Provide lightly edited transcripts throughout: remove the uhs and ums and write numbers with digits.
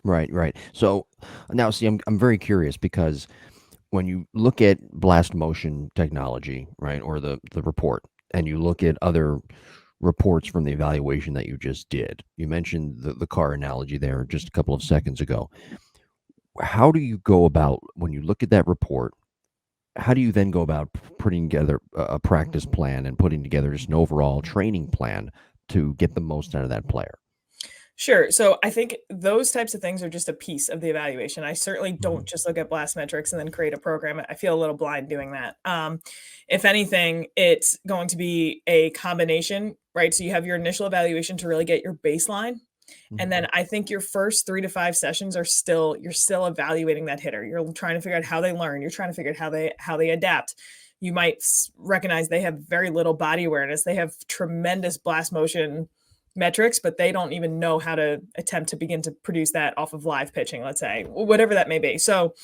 Right, right. So now, see, I'm very curious because when you look at blast motion technology, right, or the report, and you look at other reports from the evaluation that you just did, you mentioned the car analogy there just a couple of seconds ago. How do you go about when you look at that report? How do you then go about putting together a practice plan and putting together just an overall training plan to get the most out of that player? Sure. So I think those types of things are just a piece of the evaluation. I certainly don't Mhm. just look at blast metrics and then create a program. I feel a little blind doing that. If anything, it's going to be a combination, right? So you have your initial evaluation to really get your baseline. And Mhm. then I think your first 3 to 5 sessions are still, you're still evaluating that hitter. You're trying to figure out how they learn. You're trying to figure out how they adapt. You might recognize they have very little body awareness. They have tremendous blast motion metrics, but they don't even know how to attempt to begin to produce that off of live pitching, let's say, whatever that may be. So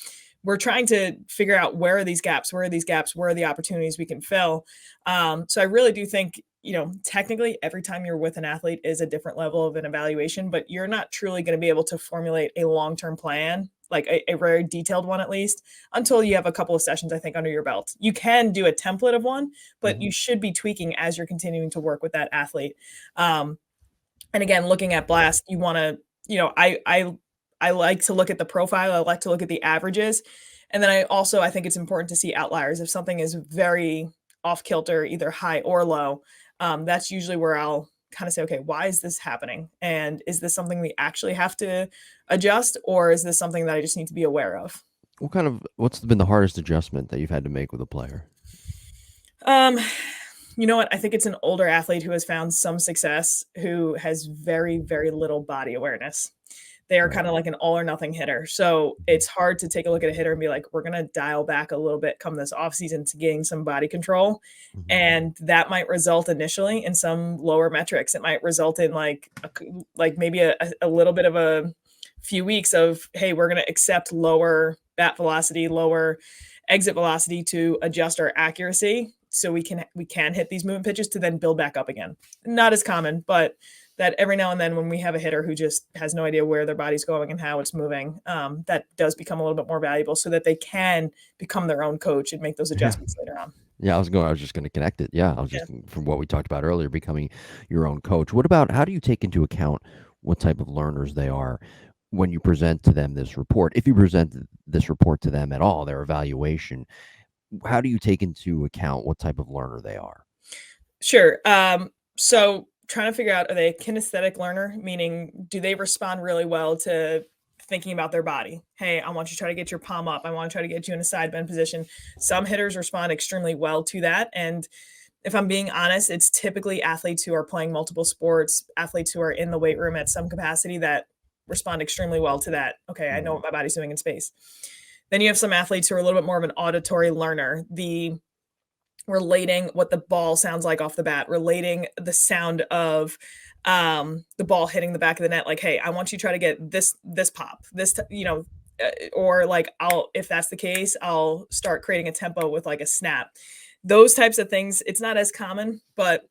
we're trying to figure out where are these gaps, where are these gaps, where are the opportunities we can fill. So I really do think, technically every time you're with an athlete is a different level of an evaluation, but you're not truly going to be able to formulate a long-term plan, like a very detailed one at least, until you have a couple of sessions, I think, under your belt. You can do a template of one, but Mhm. you should be tweaking as you're continuing to work with that athlete. Um, and again, looking at blast, you wanna I like to look at the profile, I like to look at the averages, and then I think it's important to see outliers. If something is very off kilter, either high or low, that's usually where I'll kinda say, "Okay, why is this happening? And is this something we actually have to adjust, or is this something that I just need to be aware of?" What's been the hardest adjustment that you've had to make with a player? Um, you know what? I think it's an older athlete who has found some success, who has very, very little body awareness. They are Right. kinda like an all or nothing hitter. So, Mhm. it's hard to take a look at a hitter and be like, "We're gonna dial back a little bit come this offseason to gain some body control," Mhm. and that might result initially in some lower metrics. It might result in, like, maybe a little bit of a few weeks of, "Hey, we're gonna accept lower bat velocity, lower exit velocity to adjust our accuracy so we can hit these movement pitches to then build back up again." Not as common, but that every now and then when we have a hitter who just has no idea where their body's going and how it's moving, that does become a little bit more valuable so that they can become their own coach and make those Yeah. adjustments later on. Yeah, I was just gonna connect it. Yeah, I was Yeah. just from what we talked about earlier, becoming your own coach. What about how do you take into account what type of learners they are when you present to them this report? If you present this report to them at all, their evaluation, how do you take into account what type of learner they are? Sure. So trying to figure out, are they a kinesthetic learner? Meaning, do they respond really well to thinking about their body? Hey, I want you to try to get your palm up. I want to try to get you in a side bend position. Some hitters respond extremely well to that. And if I'm being honest, it's typically athletes who are playing multiple sports, athletes who are in the weight room at some capacity that respond extremely well to that. Okay, I know Mhm. what my body's doing in space. Then you have some athletes who are a little bit more of an auditory learner. The relating what the ball sounds like off the bat, relating the sound of the ball hitting the back of the net. Like, hey, I want you to try to get this pop, or like I'll if that's the case, I'll start creating a tempo with like a snap. Those types of things. It's not as common, but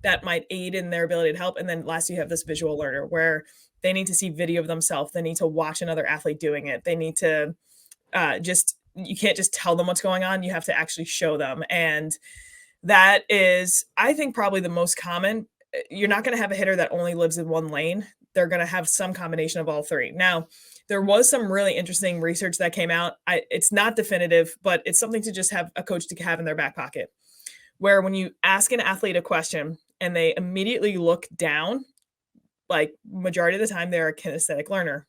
that might aid in their ability to help. And then last, you have this visual learner where they need to see video of themselves. They need to watch another athlete doing it. They need to just you can't just tell them what's going on. You have to actually show them. And that is, I think, probably the most common. You're not going to have a hitter that only lives in one lane. They're going to have some combination of all three. Now, there was some really interesting research that came out. It's not definitive, but it's something to just have a coach to have in their back pocket. Where when you ask an athlete a question and they immediately look down, like majority of the time, they're a kinesthetic learner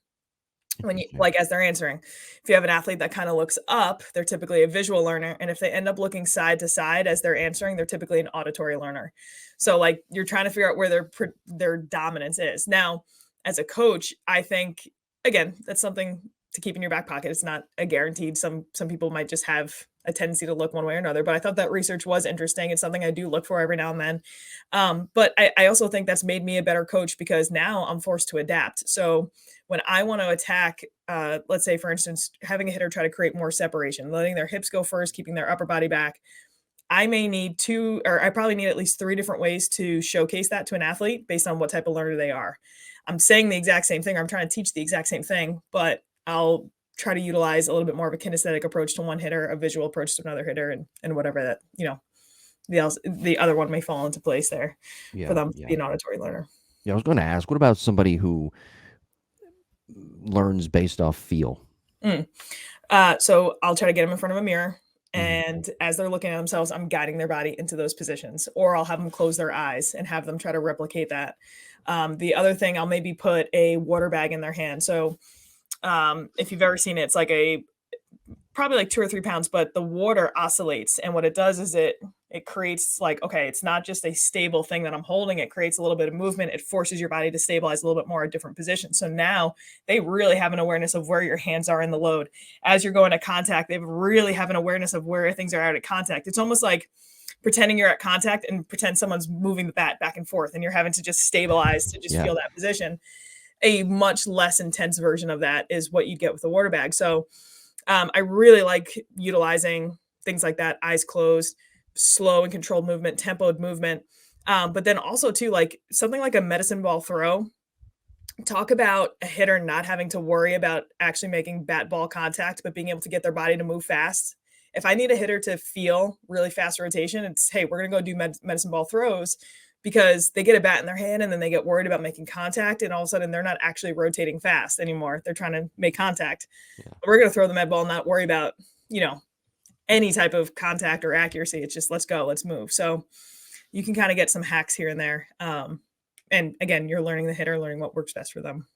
when you Interesting. like as they're answering. If you have an athlete that kind of looks up, they're typically a visual learner, and if they end up looking side to side as they're answering, they're typically an auditory learner. So like you're trying to figure out where their dominance is. Now, as a coach, I think again, that's something to keep in your back pocket. It's not a guaranteed. Some people might just have a tendency to look one way or another, but I thought that research was interesting. It's something I do look for every now and then. But I also think that's made me a better coach because now I'm forced to adapt. So when I want to attack, let's say, for instance, having a hitter try to create more separation, letting their hips go first, keeping their upper body back, I may need 2, or I probably need at least 3 different ways to showcase that to an athlete based on what type of learner they are. I'm saying the exact same thing, or I'm trying to teach the exact same thing, but I'll try to utilize a little bit more of a kinesthetic approach to one hitter, a visual approach to another hitter, and whatever that, the other one may fall into place there for Yeah, them to be yeah. an auditory learner. Yeah, I was gonna ask, what about somebody who learns based off feel? Mm. So I'll try to get them in front of a mirror, Mhm. and as they're looking at themselves, I'm guiding their body into those positions, or I'll have them close their eyes and have them try to replicate that. The other thing, I'll maybe put a water bag in their hand. So, if you've ever seen it, it's like a probably like 2 or 3 pounds, but the water oscillates, and what it does is it creates like, okay, it's not just a stable thing that I'm holding, it creates a little bit of movement, it forces your body to stabilize a little bit more at different positions. So now they really have an awareness of where your hands are in the load. As you're going to contact, they really have an awareness of where things are out at contact. It's almost like pretending you're at contact and pretend someone's moving the bat back and forth, and you're having to just stabilize to just Yeah. feel that position. A much less intense version of that is what you get with the water bag. So I really like utilizing things like that, eyes closed, slow and controlled movement, tempoed movement. But then also too, like something like a medicine ball throw. Talk about a hitter not having to worry about actually making bat ball contact, but being able to get their body to move fast. If I need a hitter to feel really fast rotation, it's, hey, we're going to go do medicine ball throws, because they get a bat in their hand and then they get worried about making contact. And all of a sudden, they're not actually rotating fast anymore. They're trying to make contact. Yeah. We're going to throw the med ball and not worry about, you know, any type of contact or accuracy. It's just, let's go, let's move. So you can kind of get some hacks here and there. And again, you're learning the hitter, learning what works best for them.